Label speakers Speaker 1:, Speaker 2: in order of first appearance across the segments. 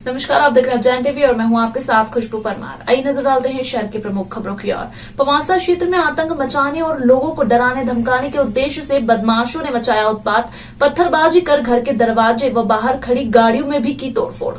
Speaker 1: नमस्कार, आप देख रहे हैं जैन टीवी और मैं हूं आपके साथ खुशबू परमार। आइए नजर डालते हैं शहर की प्रमुख खबरों की ओर। पवासा क्षेत्र में आतंक मचाने और लोगों को डराने धमकाने के उद्देश्य से बदमाशों ने मचाया उत्पात। पत्थरबाजी कर घर के दरवाजे व बाहर खड़ी गाड़ियों में भी की तोड़फोड़।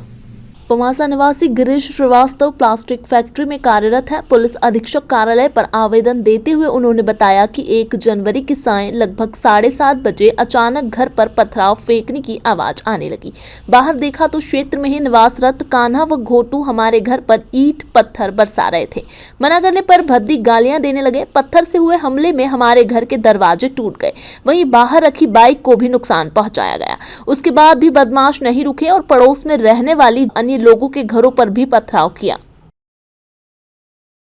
Speaker 1: पवासा निवासी गिरीश श्रीवास्तव प्लास्टिक फैक्ट्री में कार्यरत है। पुलिस अधीक्षक कार्यालय पर आवेदन देते हुए उन्होंने बताया कि 1 जनवरी की सायं लगभग 7:30 बजे अचानक घर पर पथराव फेंकने की आवाज आने लगी। बाहर देखा तो क्षेत्र में ही निवासरत कान्हा व घोटू हमारे घर पर ईंट पत्थर बरसा रहे थे। मना करने पर भद्दी गालियां देने लगे। पत्थर से हुए हमले में हमारे घर के दरवाजे टूट गए, वहीं बाहर रखी बाइक को भी नुकसान पहुंचाया गया। उसके बाद भी बदमाश नहीं रुके और पड़ोस में रहने वाली अन्य लोगों के घरों पर भी पथराव किया।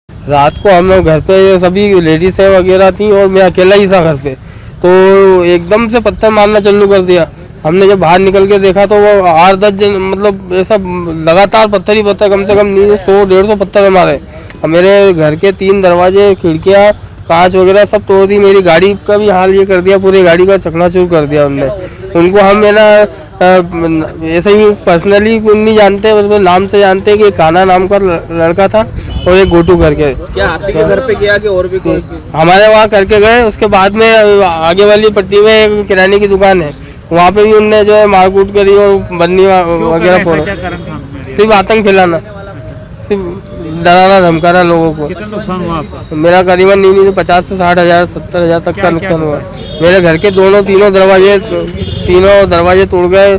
Speaker 2: रात को हम लोग घर पे सभी लेडीज वगैरह थी और मैं अकेला ही था घर पे, तो एकदम से पत्थर मारना चालू कर दिया। हमने जब बाहर निकल के देखा तो वो 8-10 जन, मतलब ऐसा लगातार पत्थर ही पत्थर, कम से कम 100-150 पत्थर मारे। मेरे घर के 3 दरवाजे, खिड़कियाँ, कांच वगैरह सब तोड़ दी। मेरी गाड़ी का भी हाल ये कर दिया, पूरी गाड़ी का चकनाचूर कर दिया उनने। उनको हम है ना ऐसे ही पर्सनली नहीं जानते, मतलब नाम से जानते हैं कि कान्हा नाम का लड़का था और एक गोटू करके।
Speaker 3: क्या आप के घर पे किया कि और भी कोई?
Speaker 2: हमारे वहाँ करके गए। उसके बाद में आगे वाली पट्टी में किराने की दुकान है, वहाँ पे भी उनने जो है मारकूट करी और बन्नी वगैरह फोड़ा। सिर्फ आतंक फैलाना, सिर्फ डराना धमकाना लोगों को।
Speaker 3: कितना नुकसान हुआ आपका?
Speaker 2: मेरा करीबन नहीं 50 से 60 हज़ार 70 हज़ार तक का नुकसान हुआ। मेरे घर के तीनों दरवाजे तोड़ गए।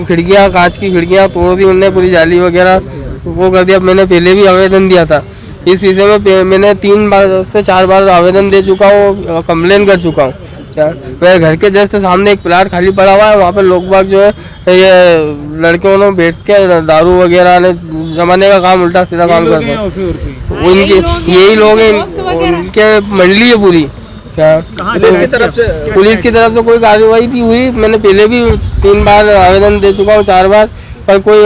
Speaker 2: खिड़कियाँ, कांच की खिड़कियाँ तोड़ दी उनने, पूरी जाली वगैरह वो कर दिया। मैंने पहले भी आवेदन दिया था इस विषय में। मैंने 3 से 4 बार आवेदन दे चुका हूँ, कंप्लेन कर चुका हूँ। मेरे घर के जस्ट सामने एक प्लाट खाली पड़ा हुआ है, वहाँ पे लोग बाग जो है ये लड़कियों ने बैठ के दारू वगैरह ने जमाने का काम, उल्टा सीधा काम करते हैं। उनके यही लोग हैं, उनके मंडली है पूरी। क्या पुलिस की तरफ से कोई कार्रवाई नहीं हुई। मैंने पहले भी 3 बार आवेदन दे चुका हूँ, 4 बार, पर कोई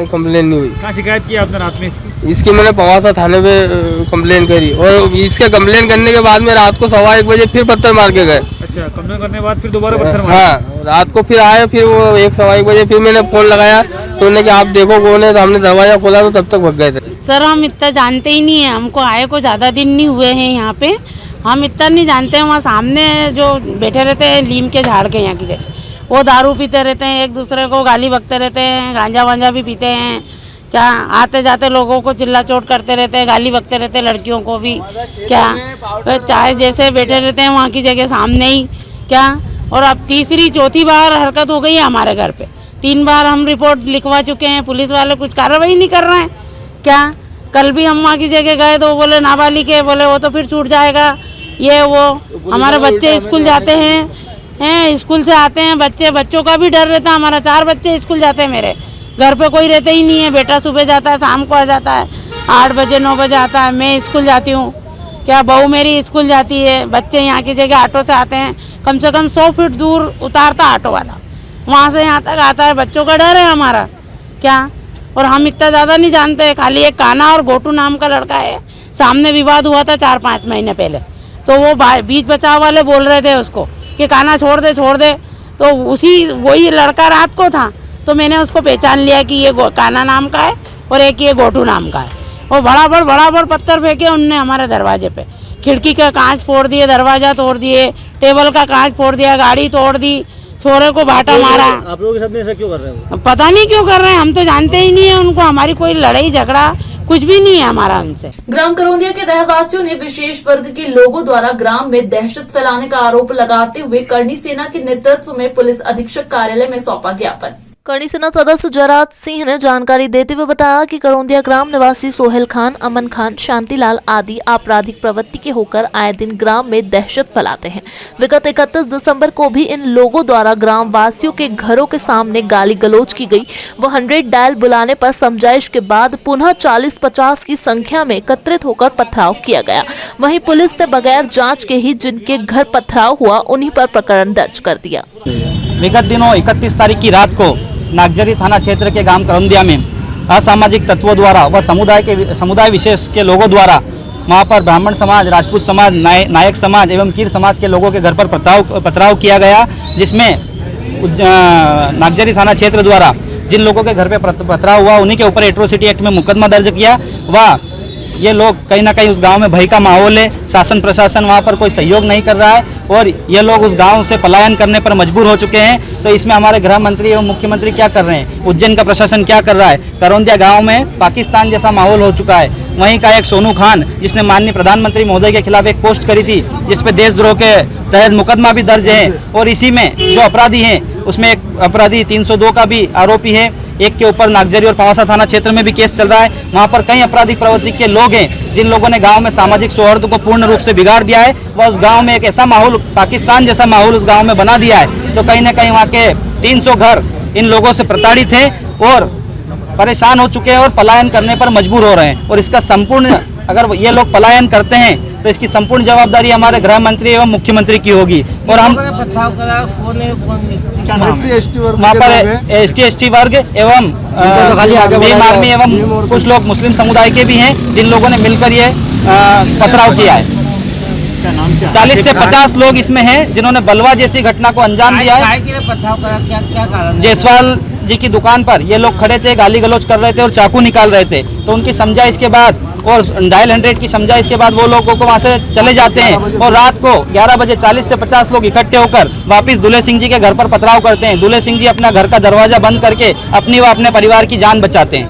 Speaker 2: कंप्लेन नहीं हुई।
Speaker 3: कहाँ शिकायत की आपने रात में
Speaker 2: इसकी? मैंने पवासा थाने पे कंप्लेन करी और इसके कंप्लेन करने के बाद में रात को 1:15 बजे फिर पत्थर मार के गए।
Speaker 3: अच्छा, कंप्लेन करने के बाद फिर दोबारा पत्थर मारे?
Speaker 2: हाँ, रात को फिर आए, फिर वो 1-1:15 बजे फिर मैंने फोन लगाया तो उन्होंने कहा आप देखो कौन है, तो हमने दरवाजा खोला तो तब तक भाग गए थे।
Speaker 4: सर हम इतना जानते ही नहीं है, हमको आए को ज़्यादा दिन नहीं हुए हैं यहाँ पे, हम इतना नहीं जानते हैं। वहाँ सामने जो बैठे रहते हैं नीम के झाड़ के यहाँ की, वो दारू पीते रहते हैं, एक दूसरे को गाली बकते रहते हैं, गांजा वांजा भी पीते हैं। क्या आते जाते लोगों को चिल्ला चोट करते रहते हैं, गाली बकते रहते हैं, लड़कियों को भी। क्या चाय जैसे बैठे रहते हैं वहाँ की जगह सामने ही। क्या और अब तीसरी चौथी बार हरकत हो गई है हमारे घर पे। 3 बार हम रिपोर्ट लिखवा चुके हैं, पुलिस वाले कुछ कार्रवाई नहीं कर रहे हैं। क्या कल भी हम वहाँ की जगह गए तो बोले नाबालिग है, बोले वो तो फिर छूट जाएगा, ये वो। हमारे बच्चे स्कूल जाते हैं, स्कूल से आते हैं बच्चों का भी डर रहता है। हमारा 4 बच्चे स्कूल जाते हैं, मेरे घर पे कोई रहते ही नहीं है। बेटा सुबह जाता है, शाम को आ जाता है, 8 बजे 9 बजे आता है। मैं स्कूल जाती हूँ, क्या बहू मेरी स्कूल जाती है। बच्चे यहाँ की जगह ऑटो से आते हैं, कम से कम 100 फीट दूर उतारता ऑटो वाला, वहाँ से यहाँ तक आता है। बच्चों का डर है हमारा। क्या और हम इतना ज़्यादा नहीं जानते। खाली एक कान्हा और गोटू नाम का लड़का है, सामने विवाद हुआ था 4-5 महीने पहले, तो वो बीच बचाव वाले बोल रहे थे उसको कि कान्हा छोड़ दे, तो वही लड़का रात को था, तो मैंने उसको पहचान लिया कि ये कान्हा नाम का है और एक ये गोटू नाम का है। वो बड़ा पत्थर फेंके उनने हमारे दरवाजे पे, खिड़की का कांच फोड़ दिए, दरवाजा तोड़ दिए, टेबल का कांच फोड़ दिया, गाड़ी तोड़ दी, छोरे को बाटा मारा।
Speaker 3: आप लोगों के साथ ऐसा क्यों कर रहे हैं?
Speaker 4: पता नहीं क्यों कर रहे हैं, हम तो जानते ही नहीं है उनको। हमारी कोई लड़ाई झगड़ा कुछ भी नहीं है हमारा उनसे।
Speaker 1: ग्राम करौंदिया के रहवासियों ने विशेष वर्ग के लोगों द्वारा ग्राम में दहशत फैलाने का आरोप लगाते हुए करनी सेना के नेतृत्व में पुलिस अधीक्षक कार्यालय में सौंपा ज्ञापन। करनी सेना सदस्य जराज सिंह ने जानकारी देते हुए बताया कि करौंदिया ग्राम निवासी सोहेल खान, अमन खान, शांतिलाल आदि आपराधिक प्रवृत्ति के होकर आए दिन ग्राम में दहशत फैलाते हैं। विगत 31 दिसंबर को भी इन लोगों द्वारा ग्राम वासियों के घरों के सामने गाली गलौज की गई। वो 100 डायल बुलाने पर समझाइश के बाद पुनः 40-50 की संख्या में एकत्रित होकर पथराव किया गया। वहीं पुलिस ने बगैर जाँच के ही जिनके घर पथराव हुआ उन्हीं पर प्रकरण दर्ज कर दिया।
Speaker 5: विगत दिनों 31 तारीख की रात को नागजरी थाना क्षेत्र के ग्राम करौंदिया में असामाजिक तत्वों द्वारा व समुदाय विशेष के लोगों द्वारा वहाँ पर ब्राह्मण समाज, राजपूत समाज, नायक समाज एवं कीर समाज के लोगों के घर पर पथराव किया गया, जिसमें नागजरी थाना क्षेत्र द्वारा जिन लोगों के घर पे पथराव हुआ उन्हीं के ऊपर एट्रोसिटी एक्ट में मुकदमा दर्ज किया। वह ये लोग कहीं ना कहीं उस गांव में भय का माहौल है, शासन प्रशासन वहां पर कोई सहयोग नहीं कर रहा है और ये लोग उस गांव से पलायन करने पर मजबूर हो चुके हैं। तो इसमें हमारे गृह मंत्री एवं मुख्यमंत्री क्या कर रहे हैं, उज्जैन का प्रशासन क्या कर रहा है। करौंदिया गांव में पाकिस्तान जैसा माहौल हो चुका है। वहीं का एक सोनू खान जिसने माननीय प्रधानमंत्री महोदय के खिलाफ एक पोस्ट करी थी जिसपे देशद्रोह के तहत मुकदमा भी दर्ज है और इसी में जो अपराधी हैं उसमें एक अपराधी 302 का भी आरोपी है। एक के ऊपर नागजरी और पवासा थाना क्षेत्र में भी केस चल रहा है। वहां पर कई आपराधिक प्रवृत्ति के लोग हैं जिन लोगों ने गांव में सामाजिक सौहार्द को पूर्ण रूप से बिगाड़ दिया है। वह उस गांव में एक ऐसा माहौल, पाकिस्तान जैसा माहौल उस गांव में बना दिया है। तो कहीं ना कहीं वहाँ के 300 घर इन लोगों से प्रताड़ित हैं और परेशान हो चुके हैं और पलायन करने पर मजबूर हो रहे हैं। और इसका संपूर्ण, अगर ये लोग पलायन करते हैं तो इसकी संपूर्ण जवाबदारी हमारे गृह मंत्री एवं मुख्यमंत्री की होगी। और हम वहाँ पर ST वर्ग एवं भीम आर्मी एवं कुछ लोग मुस्लिम समुदाय के भी हैं जिन लोगों ने मिलकर ये पथराव किया है। 40 से 50 लोग इसमें हैं जिन्होंने बलवा जैसी घटना को अंजाम दिया है। जायसवाल जी की दुकान पर ये लोग खड़े थे, गाली गलौज कर रहे थे और चाकू निकाल रहे थे। तो उनकी समझाइश के बाद और डायल 100 की समझाइश के बाद वो लोगों को वहाँ से चले जाते हैं और रात को 11 बजे 40 से 50 लोग इकट्ठे होकर वापस दुल्हे सिंह जी के घर पर पथराव करते हैं। दुल्हे सिंह जी अपना घर का दरवाजा बंद करके अपनी व अपने परिवार की जान बचाते हैं।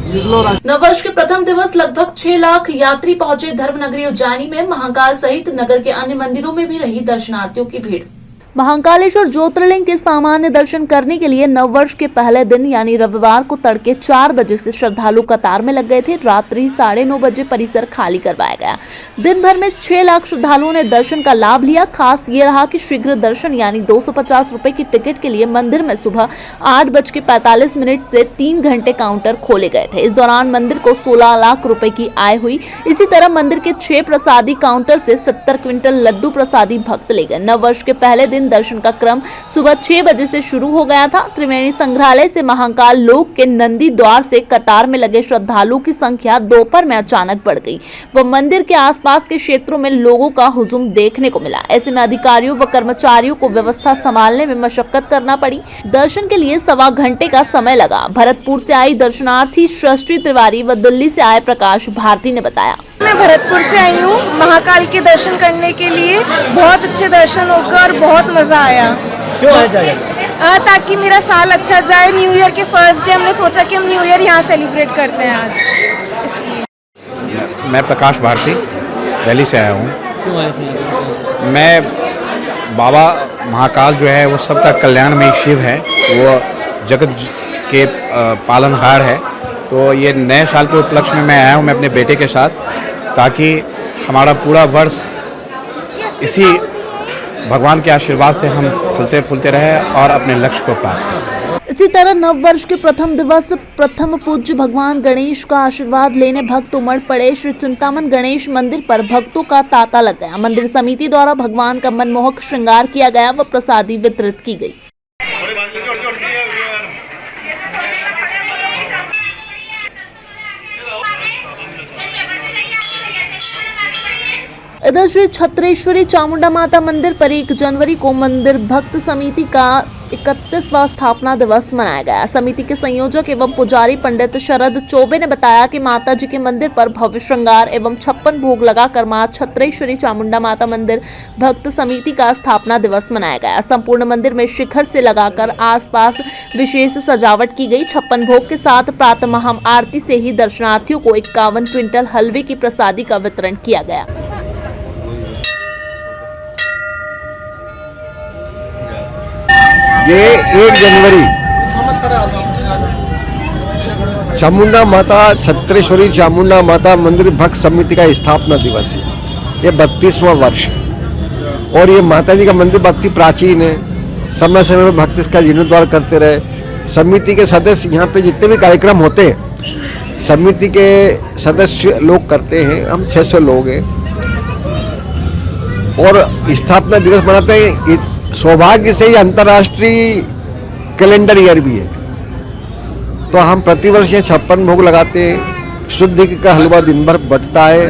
Speaker 1: नववर्ष के प्रथम दिवस लगभग 6 लाख यात्री पहुंचे धर्मनगरी उज्जैनी में। महाकाल सहित नगर के अन्य मंदिरों में भी रही दर्शनार्थियों की भीड़। महाकालेश्वर ज्योतिर्लिंग के सामान्य दर्शन करने के लिए नववर्ष के पहले दिन यानी रविवार को तड़के 4 बजे से श्रद्धालु कतार में लग गए थे। रात्रि 9:30 बजे परिसर खाली करवाया गया। दिन भर में 6 लाख श्रद्धालुओं ने दर्शन का लाभ लिया। खास ये रहा कि शीघ्र दर्शन यानी 250 रुपए की टिकट के लिए मंदिर में सुबह 8:45 से 3 घंटे काउंटर खोले गए थे। इस दौरान मंदिर को 16 लाख रुपए की आय हुई। इसी तरह मंदिर के 6 प्रसादी काउंटर से 70 क्विंटल लड्डू प्रसादी भक्त ले गए। नववर्ष के पहले दिन दर्शन का क्रम सुबह 6 बजे से शुरू हो गया था। त्रिवेणी संग्रहालय से महाकाल लोक के नंदी द्वार से कतार में लगे श्रद्धालुओं की संख्या दोपहर में अचानक बढ़ गई व मंदिर के आसपास के क्षेत्रों में लोगों का हुजूम देखने को मिला। ऐसे में अधिकारियों व कर्मचारियों को व्यवस्था संभालने में मशक्कत करना पड़ी। दर्शन के लिए 1.25 घंटे का समय लगा। भरतपुर से आई दर्शनार्थी सृष्टि तिवारी व दिल्ली से आए प्रकाश भारती ने बताया,
Speaker 6: मैं भरतपुर से आई हूँ महाकाल के दर्शन करने के लिए। बहुत अच्छे दर्शन होकर और बहुत मजा आया।
Speaker 3: क्यों आया जाएगा?
Speaker 6: ताकि मेरा साल अच्छा जाए। न्यू ईयर के फर्स्ट डे हमने सोचा कि हम न्यू ईयर यहाँ सेलिब्रेट करते हैं आज, इसलिए।
Speaker 7: मैं प्रकाश भारती दिल्ली से आया हूँ।
Speaker 3: क्यों आए थे?
Speaker 7: मैं बाबा महाकाल जो है वो सबका कल्याण में शिव है, वो जगत के पालनहार है। तो ये नए साल के उपलक्ष्य में मैं आया हूँ मैं अपने बेटे के साथ, ताकि हमारा पूरा वर्ष इसी भगवान के आशीर्वाद से हम फलते फूलते रहे और अपने लक्ष्य को प्राप्त कर सकें।
Speaker 1: इसी तरह नववर्ष के प्रथम दिवस प्रथम पूज्य भगवान गणेश का आशीर्वाद लेने भक्त उमड़ पड़े। श्री चिंतामन गणेश मंदिर पर भक्तों का तांता लग गया। मंदिर समिति द्वारा भगवान का मनमोहक श्रृंगार किया गया व प्रसादी वितरित की गई। इधर श्री छत्रेश्वरी चामुंडा माता मंदिर पर 1 जनवरी को मंदिर भक्त समिति का 31वां स्थापना दिवस मनाया गया। समिति के संयोजक एवं पुजारी पंडित शरद चौबे ने बताया कि माता जी के मंदिर पर भव्य श्रृंगार एवं 56 भोग लगाकर मां छत्रेश्वरी चामुंडा माता मंदिर भक्त समिति का स्थापना दिवस मनाया गया। संपूर्ण मंदिर में शिखर से लगाकर आसपास विशेष सजावट की गई। 56 भोग के साथ प्रातः महा आरती से ही दर्शनार्थियों को 51 क्विंटल हलवे की प्रसादी का वितरण किया गया।
Speaker 8: ये 1 जनवरी चामुंडा माता छत्रेश्वरी चामुंडा माता मंदिर भक्त समिति का स्थापना दिवस है। ये 32वां वर्ष है और ये माता जी का मंदिर बहुत ही प्राचीन है। समय समय में भक्त इसका जीर्णोद्धार करते रहे। समिति के सदस्य यहाँ पे जितने भी कार्यक्रम होते हैं समिति के सदस्य लोग करते हैं। हम 600 लोग हैं और स्थापना दिवस मनाते हैं। सौभाग्य से ही अंतर्राष्ट्रीय कैलेंडर ईयर भी है, तो हम प्रतिवर्ष ये 56 भोग लगाते हैं। शुद्ध घी का हलवा दिन भर बटता है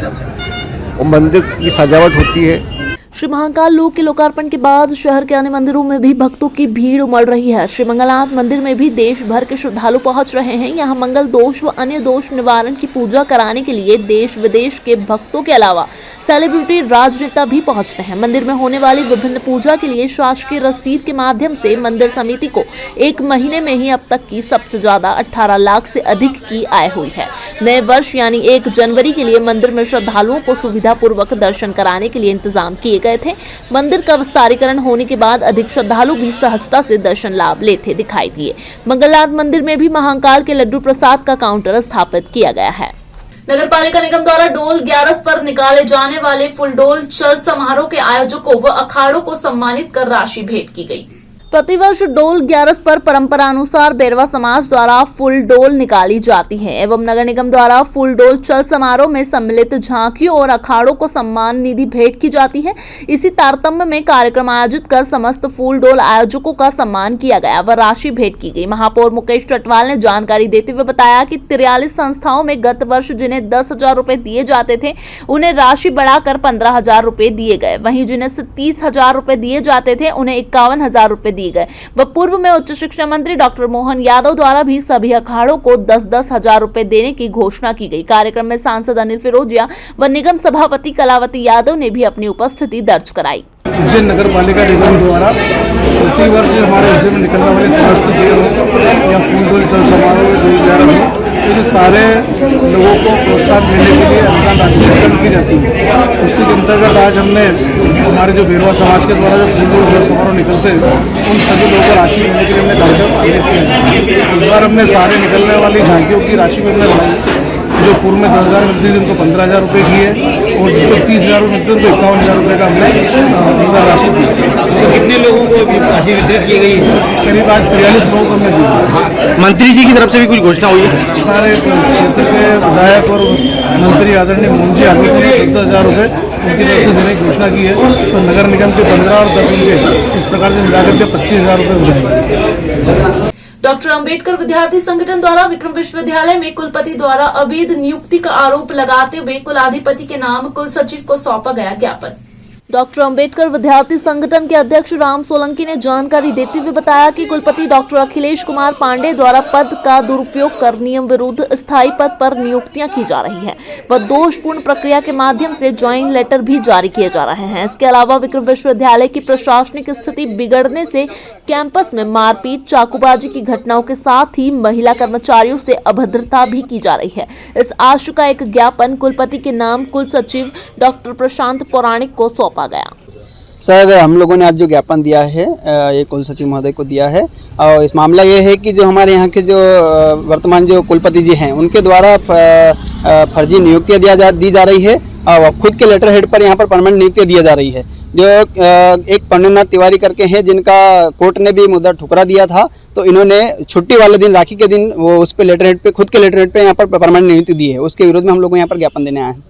Speaker 8: और मंदिर की सजावट होती है।
Speaker 1: श्री महाकाल लोक के लोकार्पण के बाद शहर के अन्य मंदिरों में भी भक्तों की भीड़ उमड़ रही है। श्री मंगलनाथ मंदिर में भी देश भर के श्रद्धालु पहुंच रहे हैं। यहां मंगल दोष व अन्य दोष निवारण की पूजा कराने के लिए देश विदेश के भक्तों के अलावा सेलिब्रिटी राजनेता भी पहुंचते हैं। मंदिर में होने वाली विभिन्न पूजा के लिए शासकीय रसीद के माध्यम से मंदिर समिति को 1 महीने में ही अब तक की सबसे ज्यादा 18 लाख से अधिक की आय हुई है। नए वर्ष यानी 1 जनवरी के लिए मंदिर में श्रद्धालुओं को सुविधा पूर्वक दर्शन कराने के लिए इंतजाम किए गए थे। मंदिर का विस्तारीकरण होने के बाद अधिक श्रद्धालु भी सहजता से दर्शन लाभ लेते दिखाई दिए। मंगलनाथ मंदिर में भी महाकाल के लड्डू प्रसाद का काउंटर स्थापित किया गया है। नगर पालिका निगम द्वारा डोल 11 पर निकाले जाने वाले फुल डोल चल समारोह के आयोजकों व अखाड़ों को सम्मानित कर राशि भेंट की गई। प्रतिवर्ष डोल 11 पर परंपरानुसार बेरवा समाज द्वारा फुल डोल निकाली जाती है एवं नगर निगम द्वारा फुल डोल चल समारोह में सम्मिलित झांकियों और अखाड़ों को सम्मान निधि भेंट की जाती है। इसी तारतम्य में कार्यक्रम आयोजित कर समस्त फुल डोल आयोजकों का सम्मान किया गया व राशि भेंट की गई। महापौर मुकेश चटवाल ने जानकारी देते हुए बताया कि 43 संस्थाओं में गत वर्ष जिन्हें 10,000 रुपए दिए जाते थे उन्हें राशि बढ़ाकर 15,000 रुपए दिए गए। वहीं जिन्हें 30,000 रुपए दिए जाते थे उन्हें 51,000 रुपए दिए गए। व पूर्व में उच्च शिक्षा मंत्री डॉक्टर मोहन यादव द्वारा भी सभी अखाड़ों को 10-10 हजार रुपए देने की घोषणा की गई। कार्यक्रम में सांसद अनिल फिरोजिया व निगम सभापति कलावती यादव ने भी अपनी उपस्थिति दर्ज कराई।
Speaker 9: उज्जैन नगर पालिका निगम द्वारा प्रतिवर्ष हमारे उज्जैन में निकलने वाले समस्त देव या फूल डोल चल समारोह 2011 हो इन सारे लोगों को प्रोत्साहन देने के लिए अनुदान राशि वितरण की जाती है। इसी के अंतर्गत आज हमने हमारे जो बेरवा समाज के द्वारा जो फूल डोल चल समारोह निकलते हैं उन सभी लोगों को राशि देने के लिए हमने कार्यक्रम आयोजित किया। इस बार हमने सारे निकलने वाली झांकियों की राशि में हमने बढ़ाई। जो पूर्व में 10,000 मिलती थी उनको 15,000 रुपये की है और जिसको 30,000 रुपये मिलते उनको 51,000 रुपये का हमने राशि दी।
Speaker 3: तो कितने लोगों को राशि वितरित की गई?
Speaker 9: करीब आज 43 लोगों को हमने दी।
Speaker 3: मंत्री जी की तरफ से भी कुछ घोषणा हुई है?
Speaker 9: हमारे क्षेत्र के विधायक और मंत्री आदरणीय मोहन जी आगे को 10,000 रुपये उनकी तरफ से देने की घोषणा की है। तो नगर निगम के 15 और 10 उनके इस प्रकार से मिलाकर के 25,000 रुपये हो जाएंगे।
Speaker 1: डॉक्टर अंबेडकर विद्यार्थी संगठन द्वारा विक्रम विश्वविद्यालय में कुलपति द्वारा अवैध नियुक्ति का आरोप लगाते हुए कुलाधिपति के नाम कुल सचिव को सौंपा गया ज्ञापन। डॉक्टर अंबेडकर विद्यार्थी संगठन के अध्यक्ष राम सोलंकी ने जानकारी देते हुए बताया कि कुलपति डॉक्टर अखिलेश कुमार पांडे द्वारा पद का दुरुपयोग कर नियम विरुद्ध स्थायी पद पर नियुक्तियां की जा रही है व दोषपूर्ण प्रक्रिया के माध्यम से ज्वाइन लेटर भी जारी किए जा रहे हैं। इसके अलावा विक्रम विश्वविद्यालय की प्रशासनिक स्थिति बिगड़ने से कैंपस में मारपीट चाकूबाजी की घटनाओं के साथ ही महिला कर्मचारियों से अभद्रता भी की जा रही है। इस आशय का एक ज्ञापन कुलपति के नाम कुल सचिव डॉक्टर प्रशांत पौराणिक को सौंपा गया।
Speaker 10: सर, हम लोगों ने आज जो ज्ञापन दिया है ये कुल सचिव महोदय को दिया है और इस मामला ये है कि जो हमारे यहाँ के जो वर्तमान जो कुलपति जी हैं उनके द्वारा फर्जी नियुक्तियाँ दी जा रही है और खुद के लेटर हेड पर यहाँ पर परमानेंट नियुक्तियाँ दी जा रही है। जो एक पंडितनाथ तिवारी करके हैं जिनका कोर्ट ने भी मुद्दा ठुकरा दिया था, तो इन्होंने छुट्टी वाले दिन राखी के दिन वो उस पर लेटर हेड पे खुद के लेटर हेड पे यहाँ पर परमानेंट नियुक्ति दी है। उसके विरोध में हम लोग यहाँ पर ज्ञापन देने आए हैं।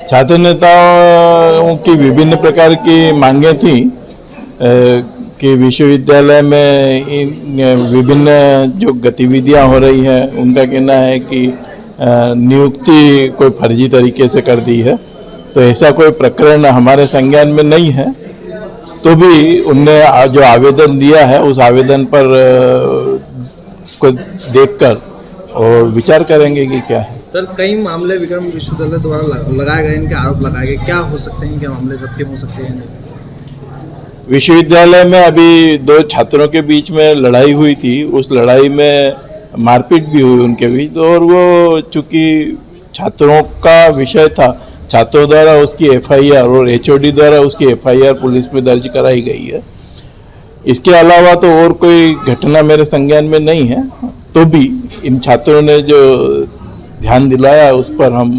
Speaker 11: छात्र नेताओं की विभिन्न प्रकार की मांगें थी कि विश्वविद्यालय में इन विभिन्न जो गतिविधियां हो रही हैं उनका कहना है कि नियुक्ति कोई फर्जी तरीके से कर दी है। तो ऐसा कोई प्रकरण हमारे संज्ञान में नहीं है, तो भी उनने जो आवेदन दिया है उस आवेदन पर को देखकर और विचार करेंगे कि क्या है।
Speaker 3: सर, कई मामले विक्रम विश्वविद्यालय द्वारा लगाए गए, इनके आरोप लगाए गए, क्या हो सकते हैं, क्या मामले सत्य हो सकते हैं?
Speaker 11: विश्वविद्यालय में अभी 2 छात्रों के बीच में लड़ाई हुई थी, उस लड़ाई में मारपीट भी हुई उनके बीच और वो चूंकि छात्रों का विषय था, छात्रों द्वारा उसकी एफआईआर और एचओडी द्वारा उसकी एफआईआर पुलिस में दर्ज कराई गई है। इसके अलावा तो और कोई घटना मेरे संज्ञान में नहीं है, तो भी इन छात्रों ने जो ध्यान दिलाया उस पर हम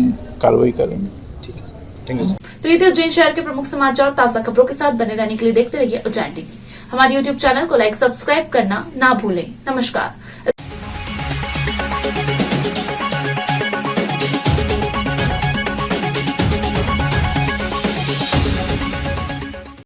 Speaker 11: कार्रवाई करेंगे।
Speaker 1: तो ये थे उज्जैन शहर के प्रमुख समाचार। ताजा खबरों के साथ बने रहने के लिए देखते रहिए उज्जैन टीवी। हमारे YouTube चैनल को लाइक सब्सक्राइब करना ना भूलें। नमस्कार।